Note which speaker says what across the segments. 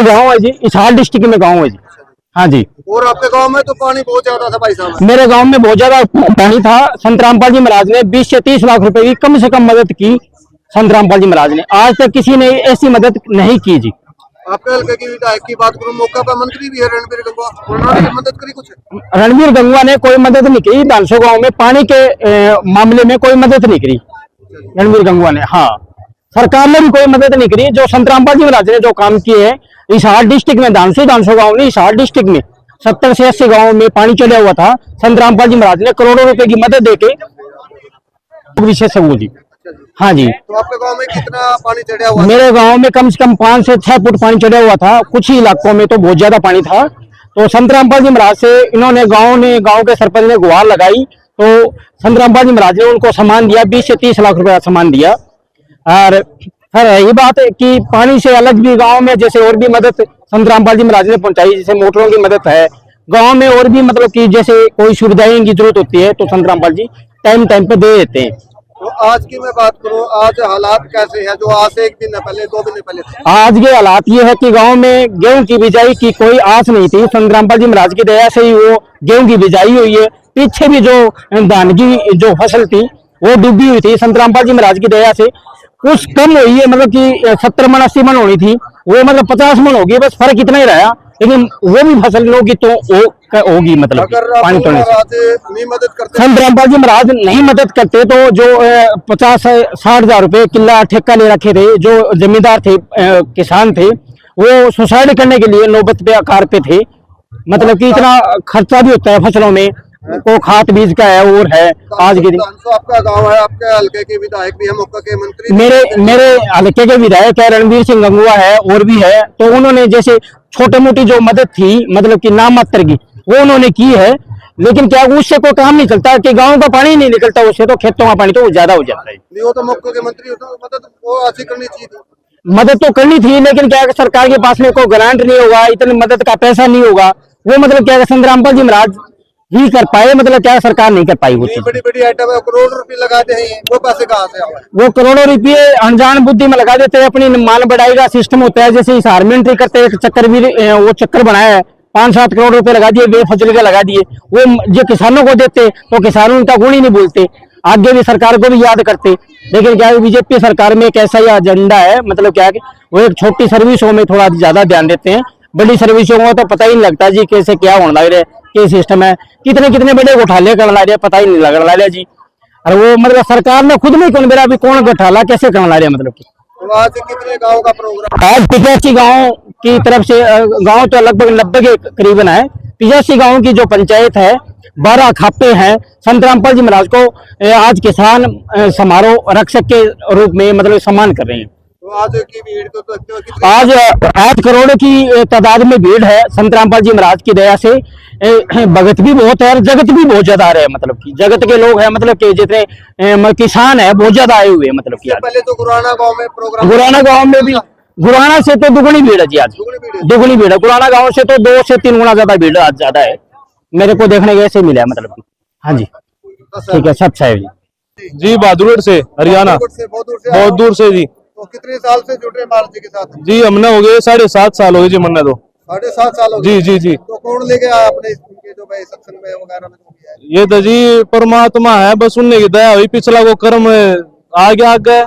Speaker 1: गाँव है जी, हिसार डिस्ट्रिक्ट में गाँव है जी। हाँ जी।
Speaker 2: और आपके गांव में तो पानी बहुत ज्यादा था भाई साहब?
Speaker 1: मेरे गांव में बहुत ज्यादा पानी था। संत रामपाल जी महाराज ने 20 से 30 लाख रुपए की कम से कम मदद की। संत रामपाल जी महाराज ने आज तक किसी ने ऐसी मदद नहीं की जी।
Speaker 2: आपके हल्के की विधायक की बात करूं, मौका पर मंत्री भी है रणबीर गंगवा, उन्होंने मदद करी कुछ?
Speaker 1: रणबीर गंगवा ने कोई मदद नहीं की। डांसो गांव में पानी के मामले में कोई मदद नहीं करी रणबीर गंगवा ने। हाँ, सरकार ने भी कोई मदद नहीं करी। जो संत रामपाल जी महाराज ने जो काम किए हैं हिसार डिस्ट्रिक्ट में, डांसो गांव ने हिसार डिस्ट्रिक्ट में 70 से 80 गाँव में पानी चढ़ा हुआ था। संत रामपाल जी महाराज ने करोड़ों रुपए की मदद देके विशेष वो जी। हाँ जी।
Speaker 2: तो आपके गांव में कितना पानी चढ़ा हुआ?
Speaker 1: मेरे गांव में कम से कम 5 से 6 फुट पानी चढ़ा हुआ था। कुछ ही इलाकों में तो बहुत ज्यादा पानी था। तो संत रामपाल जी महाराज से इन्होंने गांव के सरपंच ने गुहार लगाई, तो संत रामपाल जी महाराज ने उनको सम्मान दिया, 20 से 30 लाख रुपए का सम्मान दिया। और फिर यही बात है कि पानी से अलग भी गांव में जैसे और भी मदद संत रामपाल जी महाराज ने पहुंचाई, जैसे मोटरों की मदद है गांव में, और भी मतलब कि जैसे कोई सुविधाएं की जरूरत होती है तो संत रामपाल जी टाइम पे दे देते हैं।
Speaker 2: तो आज की मैं बात करूं, आज हालात कैसे हैं जो आज से 1 दिन पहले 2 दिन पहले थे?
Speaker 1: आज के हालात ये है कि गांव में गेहूं की बिजाई की कोई आस नहीं थी। संत रामपाल जी महाराज की दया से ही वो गेहूं की बिजाई हुई है। पीछे भी जो धान की जो फसल थी वो डूबी हुई थी। संत रामपाल जी महाराज की दया से कुछ कम हुई है, मतलब कि 70 मन 80 मन होनी थी, वो मतलब 50 मन होगी, बस फर्क इतना ही रहा। लेकिन वो भी फसल लोगी तो वो होगी, मतलब पानी तोड़ने से।
Speaker 2: मदद करते
Speaker 1: संत रामपाल जी महाराज नहीं मदद करते तो जो 50-60 हजार रुपए किला ठेका ले रखे थे, जो जमींदार थे, किसान थे, वो सुसाइड करने के लिए नौबत पे आकार पे थे। मतलब कि इतना खर्चा भी होता है फसलों में, को खाद बीज का है और है। आज के दिन
Speaker 2: आपका गांव है, आपके हल्के के विधायक भी है, मौका के मंत्री
Speaker 1: मेरे हल्के के विधायक है, रणबीर सिंह गंगवा है और भी है। तो उन्होंने जैसे छोटे मोटी जो मदद थी, मतलब कि नाम मात्र की, वो उन्होंने की है। लेकिन क्या उससे कोई काम नहीं चलता कि गांव का पानी नहीं निकलता, उससे तो खेतों का पानी तो ज्यादा हो जाता है।
Speaker 2: नहीं, वो तो मौके के मंत्री मदद वो ऐसी करनी चाहिए।
Speaker 1: मदद तो करनी थी, लेकिन क्या सरकार के पास में कोई ग्रांट नहीं होगा, इतनी मदद का पैसा नहीं होगा। वो मतलब क्या संत रामपाल जी महाराज ही कर पाए, मतलब क्या सरकार नहीं कर पाई। वो
Speaker 2: बड़ी बड़ी आइटम है, करोड़ों रुपए लगाते हैं, वो पैसे कहाँ से आए?
Speaker 1: वो करोड़ों रुपये अनजान बुद्धि में लगा देते हैं। अपनी मान बढ़ाई का सिस्टम होता है, जैसे हिसार में एंट्री करते हैं, चक्कर भी वो चक्कर बनाया है, 5-7 करोड़ रुपए लगा दिए, बेफजल का लगा दिए। वो जो किसानों को देते तो किसानों उनका गुण ही नहीं बोलते, आगे भी सरकार को भी याद करते। लेकिन क्या बीजेपी सरकार में एक ऐसा ही एजेंडा है, मतलब क्या है वो एक छोटी सर्विसों में थोड़ा ज्यादा ध्यान देते हैं, बड़ी सर्विसों को तो पता ही नहीं लगता जी कैसे क्या होने लग रहा है, क्या सिस्टम है, कितने बड़े घोटाले करने लग रहे, पता ही नहीं लग रहा जी। और वो मतलब सरकार ने खुद नहीं कौन मेरा अभी कौन घोटाला कैसे करने लग रहा है, मतलब की।
Speaker 2: तो आज कितने गाँव का प्रोग्राम?
Speaker 1: आज 85 गाँव की तरफ से, गाँव तो लगभग 90 के करीबन है। 85 गाँव की जो पंचायत है, 12 खापे हैं। संत रामपाल जी महाराज को आज किसान समारोह रक्षक के रूप में मतलब सम्मान कर रहे हैं।
Speaker 2: तो आज की भीड़ तो
Speaker 1: आज 8 करोड़ की तादाद में भीड़ है। संत रामपाल जी महाराज की दया से भगत भी बहुत है और जगत भी बहुत ज्यादा आ रहे हैं, मतलब कि जगत के लोग हैं, मतलब कि जितने किसान है बहुत ज्यादा आए हुए हैं। मतलब कि
Speaker 2: पहले तो गुराना गांव में प्रोग्राम,
Speaker 1: गुराना गांव में भी, गुराना से तो दुगुनी भीड़ है जी। आज दुगुनी भीड़ है, गुराना गांव से तो 2 से 3 गुना ज्यादा भीड़ आज ज्यादा है। मेरे को देखने के ऐसे मिला है, मतलब कि। हाँ जी, ठीक है, सच साहेब जी।
Speaker 3: जी बहादुरगढ़ से, हरियाणा, बहुत दूर से जी।
Speaker 2: तो कितने साल से जुड़ रहे महाराज जी के साथ?
Speaker 3: जी हमने हो गए 7.5 साल हो गए जी, मन्ना तो
Speaker 2: 7.5 साल हो
Speaker 3: गए। जी जी जी।
Speaker 2: तो कौन लेके आया अपने जो भाई सत्संग में वगैरह में जो है?
Speaker 3: ये तो जी परमात्मा है, बस उनने की दया हुई, पिछला को कर्म आगे आगे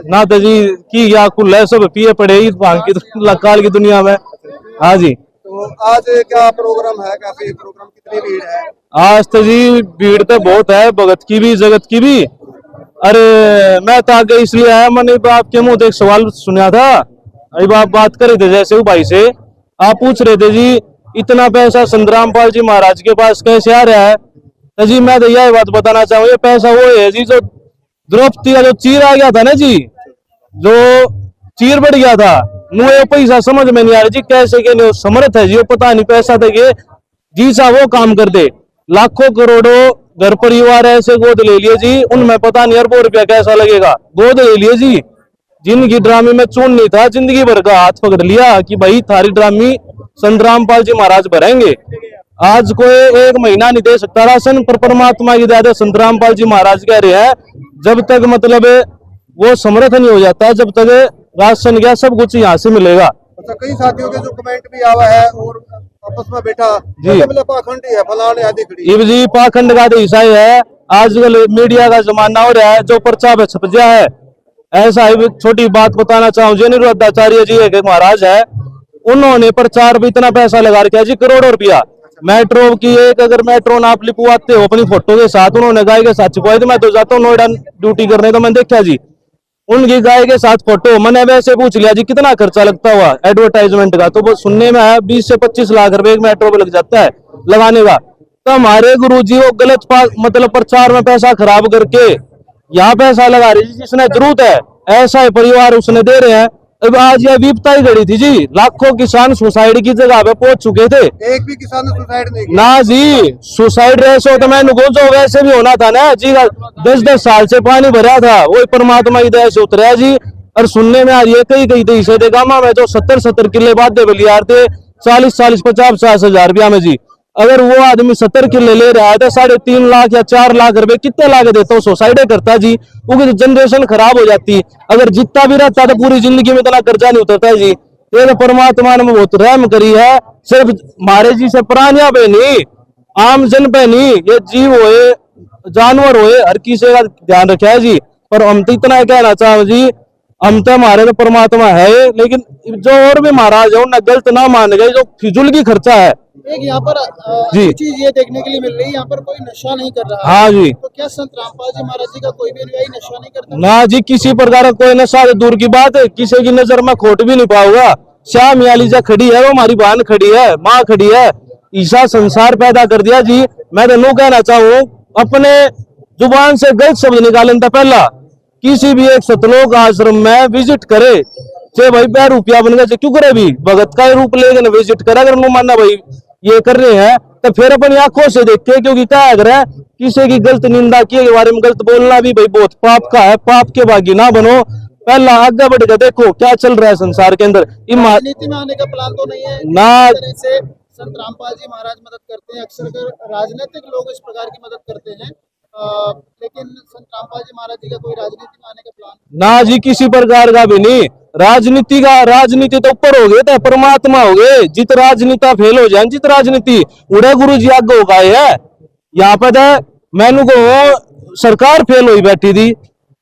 Speaker 3: ना तो जी की या कुल है, सब पिए पड़े भांग की काल की दुनिया में। हाँ जी।
Speaker 2: तो आज क्या प्रोग्राम है, कैसे प्रोग्राम, कितनी भीड़ है?
Speaker 3: आज तो जी भीड़ तो बहुत है, भगत की भी जगत की भी। अरे मैं तो आगे इसलिए आया, मैंने आपके मुंह से एक सवाल सुना था, अभी आप बात कर रहे थे जैसे वो भाई से, आप पूछ रहे थे जी इतना पैसा संत रामपाल जी महाराज के पास कैसे आ रहा है। तो जी मैं तो यह बात बताना चाहूँ, ये पैसा वो है जी जो द्रौपदी का जो चीर आ गया था ना जी, जो चीर बढ़ गया था, मुझे पैसा समझ में नहीं आ रहा जी, कैसे के नहीं समर्थ है जी, वो पता नहीं पैसा देके जी सा वो काम कर दे। लाखों करोड़ों घर परिवार ऐसे गोद ले लिए जी, उनमें पता नहीं अरबों रुपया कैसा लगेगा, गोद ले लिए जी। जिनकी ड्रामी में चून नहीं था, जिंदगी भर का हाथ पकड़ लिया कि भाई थारी ड्रामी संत रामपाल जी महाराज भरेंगे। आज कोई 1 महीना नहीं दे सकता राशन, पर परमात्मा की दया संत रामपाल जी महाराज कह रहे हैं जब तक मतलब वो समर्थ नहीं हो जाता, जब तक राशन क्या सब कुछ यहाँ से मिलेगा।
Speaker 2: अच्छा, कई साथियों के जो कमेंट भी आवा है और आपस में बैठा
Speaker 3: जी।
Speaker 2: बोले पाखंडी है फलाने आदि खड़ी
Speaker 3: इब जी पाखंड का तो ईसाई है। आजकल मीडिया का जमाना हो रहा है, जो पर्चा पे छप गया है। ऐसा ही छोटी बात बताना चाहूँ, जयनिरुद्धाचार्य जी एक महाराज है, उन्होंने प्रचार पे इतना पैसा लगा रखा है जी, करोड़ों रुपया। मेट्रो की एक अगर मेट्रो आप लिपवाते हो अपनी फोटो के साथ, उन्होंने गाय के साथ छिपवाई। तो मैं तो जाता हूँ नोएडा ड्यूटी करने, तो मैंने देखा जी उनकी गाय के साथ फोटो। मैंने वैसे पूछ लिया जी कितना खर्चा लगता हुआ एडवर्टाइजमेंट का, तो वो सुनने में है 20 से 25 लाख रुपए एक मेट्रो पे लग जाता है लगाने का। तो हमारे गुरुजी वो गलत मतलब प्रचार में पैसा खराब करके यहाँ पैसा लगा रही जी, जिसने जरूरत है ऐसा ही परिवार उसने दे रहे हैं। अब आज यह विपता ही घड़ी थी जी, लाखों किसान सुसाइड की जगह पे पहुंच चुके थे।
Speaker 2: एक भी किसान ने सुसाइड नहीं किया
Speaker 3: ना जी, सुसाइड रेस हो तो मैं जो वैसे भी होना था ना जी, 10-10 साल से पानी भरा था, वही परमात्मा की दया से उतरा जी। और सुनने में आ रही है कई देशे थे गामा में जो 70 किले बाधे बलियार थे 40 50 हजार रुपया में जी। अगर वो आदमी 70 किले ले रहा है तो 3.5 लाख या 4 लाख रुपए कितने लाख देता हूँ, सुसाइड करता जी, क्योंकि तो जनरेशन खराब हो जाती। अगर जितना भी रहता तो पूरी जिंदगी में इतना कर्जा नहीं उतरता है जी। ये तो परमात्मा ने बहुत रहम करी है, सिर्फ महाराज जी से प्राणिया पे नहीं, आम जन पे नहीं, ये जीव होए जानवर होए हर किसी का ध्यान रखा है जी। पर हम तो इतना कहना चाहो जी, हम तो हमारे तो परमात्मा है, लेकिन जो और भी महाराज है उन्हें गलत ना मान गए, जो फिजूल की खर्चा है।
Speaker 4: एक यहाँ पर
Speaker 3: जी।
Speaker 4: चीज ये देखने के लिए मिल रही है, यहाँ पर कोई नशा नहीं कर रहा
Speaker 3: हाँ जी।
Speaker 4: तो क्या संत रामपाल जी महाराज जी का कोई भी अनुयायी नशा नहीं करता?
Speaker 3: ना जी, किसी प्रकार का कोई नशा तो दूर की बात है, किसी की नजर में खोट भी नहीं पाऊंगा। श्याम यालीजा खड़ी है, वो हमारी बहन खड़ी है, माँ खड़ी है, ईसा संसार पैदा कर दिया जी। मैं तो नो कहना चाहूँ, अपने जुबान से गलत शब्द निकालने था पहला किसी भी एक सतलोक आश्रम में विजिट करे, चाहे भाई 5 रुपया बन गया क्यों करे, भी भगत का रूप लेकर विजिट करे। अगर नो मानना भाई ये कर रहे हैं तो फिर अपनी आंखों से देखते, क्योंकि क्या अगर है किसी की गलत निंदा किए के बारे में गलत बोलना भी भाई बहुत पाप का है, पाप के भागी ना बनो। पहला आगे बढ़ के देखो क्या चल रहा है संसार के अंदर।
Speaker 4: राजनीति में आने का प्लान तो नहीं है
Speaker 3: ना।
Speaker 4: जिस तरह से संत रामपाल जी महाराज मदद करते हैं, अक्सर कर राजनीतिक लोग इस प्रकार की मदद करते हैं, लेकिन संत रामपाल जी महाराज जी का कोई राजनीति में आने का प्लान
Speaker 3: ना जी, किसी प्रकार का भी नहीं। राजनीति तो ऊपर हो गए थे, परमात्मा हो गए। जित राजनीता फेल हो जाए, जित राजनीति उड़े गुरु जी आगे हो गए है। यहाँ पे तो मैनू को सरकार फेल हुई बैठी थी,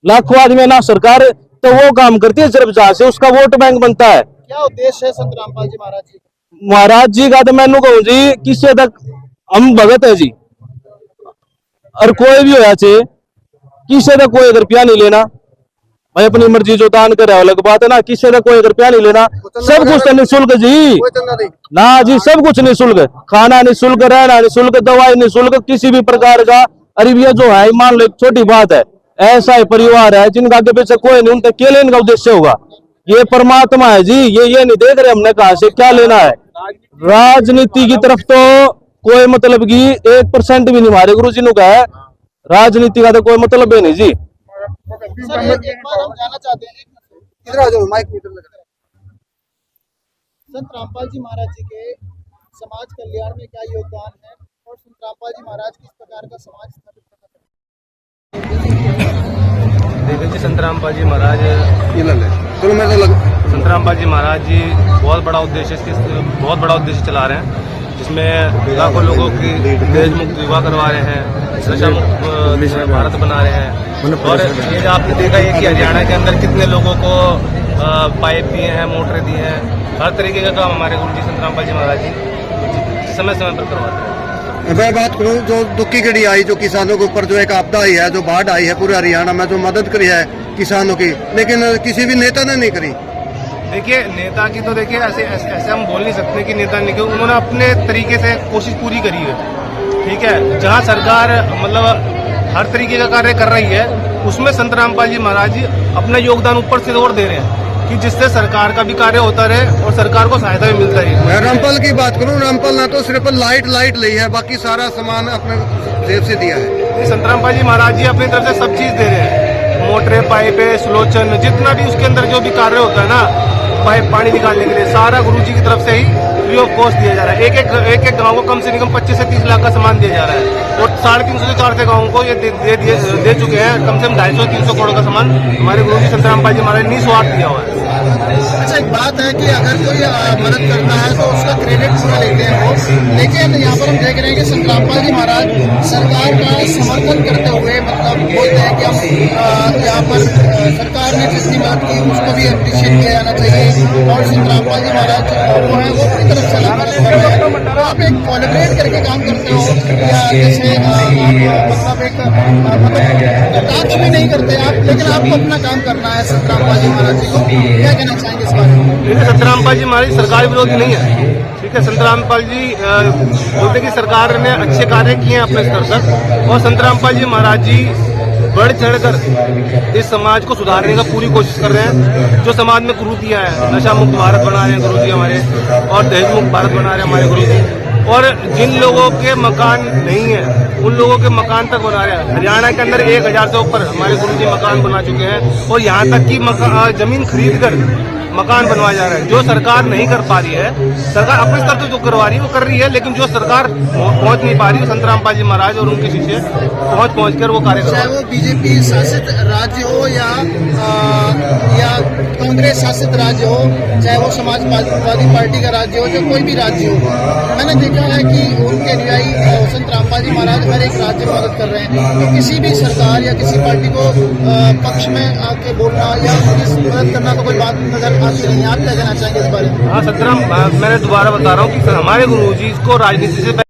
Speaker 3: लाखों आदमी ना सरकार तो वो काम करती है सिर्फ जहां से उसका वोट बैंक बनता है।
Speaker 4: क्या उद्देश्य है संत रामपाल जी महाराज जी?
Speaker 3: महाराज जी का तो मैनू कहूँ जी, किसी तक हम भगत है जी, और कोई भी होया चाहिए किसी तक कोई रुपया नहीं लेना भाई, अपनी मर्जी जो दान करे अलग बात है ना, किसी तक कोई रुपया नहीं लेना, सब कुछ तो निःशुल्क जी।
Speaker 2: कोई चंदा नहीं
Speaker 3: ना जी, सब कुछ निःशुल्क, खाना निःशुल्क, रहना निःशुल्क, दवाई निःशुल्क, किसी भी प्रकार का। अरे ये जो है मान लो एक छोटी बात है, ऐसा ही परिवार है जिनका आगे पीछे कोई नहीं, उनका क्या लेने का उद्देश्य होगा? ये परमात्मा है जी, ये नहीं देख रहे हमने कहा से क्या लेना है। राजनीति की तरफ तो कोई मतलब की 1% भी नहीं हमारे गुरु जी ने कहा है, राजनीति का तो कोई मतलब ही नहीं जी।
Speaker 4: सर एक बार हम जानना चाहते हैं,
Speaker 2: इधर आ जाओ, माइक इधर लगा।
Speaker 4: संत रामपाल जी महाराज जी के समाज कल्याण में क्या योगदान है और संत रामपाल जी महाराज किस प्रकार का समाज स्थापित करना चाहते हैं?
Speaker 5: देखिए जी, संत रामपाल जी महाराज
Speaker 2: ये ले ले, चलो मैं तो लग
Speaker 5: संत रामपाल जी महाराज जी बहुत बड़ा उद्देश्य चला रहे हैं, जिसमें लाखों लोगों की दहेज मुक्त विवाह करवा रहे हैं, नशा मुक्त भारत बना रहे हैं। और ये जो आपने देखा है कि हरियाणा के अंदर कितने लोगों को पाइप दिए हैं, मोटरें दी हैं, हर तरीके का काम हमारे गुरु जी संत रामपाल जी महाराज जी समय पर करवाते हैं।
Speaker 2: मैं बात करूं, जो दुख की घड़ी आई, जो किसानों के ऊपर जो एक आपदा आई है, जो बाढ़ आई है पूरे हरियाणा में, जो मदद करी है किसानों की, लेकिन किसी भी नेता ने नहीं करी।
Speaker 5: देखिए नेता की तो देखिए ऐसे हम बोल नहीं सकते कि नेता नहीं, क्योंकि उन्होंने अपने तरीके से कोशिश पूरी करी है। ठीक है, जहां सरकार मतलब हर तरीके का कार्य कर रही है, उसमें संत रामपाल जी महाराज जी अपना योगदान ऊपर से और दे रहे हैं कि जिससे सरकार का भी कार्य होता रहे और सरकार को सहायता भी मिलता रहे।
Speaker 2: मैं रामपाल की बात करूं, रामपाल ना तो सिर्फ लाइट ली है, बाकी सारा सामान अपने जेब से दिया है।
Speaker 5: संत रामपाल जी महाराज जी अपनी तरफ से सब चीज दे रहे हैं, मोटरें, पाइपें, सुलोचन, जितना भी उसके अंदर जो भी कार्य होता है ना, पाइप पानी निकालने के लिए, सारा गुरु जी की तरफ से ही फ्री ऑफ कॉस्ट दिया जा रहा है। एक एक गांव को कम से कम 25 से 30 लाख का सामान दिया जा रहा है और 350 से 400 गाँवों को ये दे चुके हैं कम से कम 250-300 करोड़ का सामान हमारे गुरु जी संत रामपाल जी महाराज ने निस्वार्थ दिया हुआ है।
Speaker 4: अच्छा, एक बात है कि अगर कोई मदद करता है तो उसका क्रेडिट पूरा लेते हैं वो, लेकिन यहाँ पर हम देख रहे हैं कि संत रामपाल जी महाराज सरकार का समर्थन करते हुए मतलब बोलते हैं कि हम यहाँ पर सरकार ने जितनी मदद की उसको भी अप्रिशिएट किया जाना चाहिए और संत रामपाल जी महाराज वो है वो अपनी तरफ से मदद कर रहे हैं। तो आप एक कोलैबोरेट करके काम करते हो या जैसे मतलब एक मतलब भी नहीं करते आप, लेकिन आपको अपना काम करना है संत रामपाल जी महाराज जी को, क्या कहना चाहेंगे इस बारे में?
Speaker 5: देखिए, संत रामपाल जी महाराज सरकार विरोधी नहीं है, ठीक है। संत रामपाल जी बोलते कि सरकार ने अच्छे कार्य किए हैं अपने स्तर तक और संत रामपाल जी महाराज जी बढ़ चढ़कर इस समाज को सुधारने का पूरी कोशिश कर रहे हैं। जो समाज में कुरीतियां हैं, नशा मुक्त भारत बना रहे हैं गुरु जी हमारे और दहेज मुक्त भारत बना रहे हैं हमारे गुरु जी, और जिन लोगों के मकान नहीं है उन लोगों के मकान तक बना रहे हैं। हरियाणा के अंदर 1000 से ऊपर हमारे गुरु जी मकान बना चुके हैं और यहाँ तक कि जमीन खरीद कर मकान बनवाया जा रहा है। जो सरकार नहीं कर पा रही है, सरकार अपने स्तर से जो करवा रही है वो कर रही है, लेकिन जो सरकार पहुंच नहीं पा रही है, संत रामपाल जी महाराज और उनके शिष्य पहुंच कर वो कार्य कर रहे हैं।
Speaker 4: चाहे वो बीजेपी शासित राज्य हो या कांग्रेस शासित राज्य हो, चाहे वो समाजवादी पार्टी का राज्य हो, चाहे कोई भी राज्य हो, मैंने देखा है कि उनके अनुयायी संत रामपाल जी महाराज हर एक राज्य में मदद कर रहे हैं। तो किसी भी सरकार या किसी पार्टी को पक्ष में आके बोलना या उनकी मदद करना तो कोई बात नजर आती नहीं है। आप क्या कहना चाहेंगे इस बारे में?
Speaker 5: हाँ, संत राम, मैंने दोबारा बता रहा हूँ कि हमारे गुरु जी को राजनीति से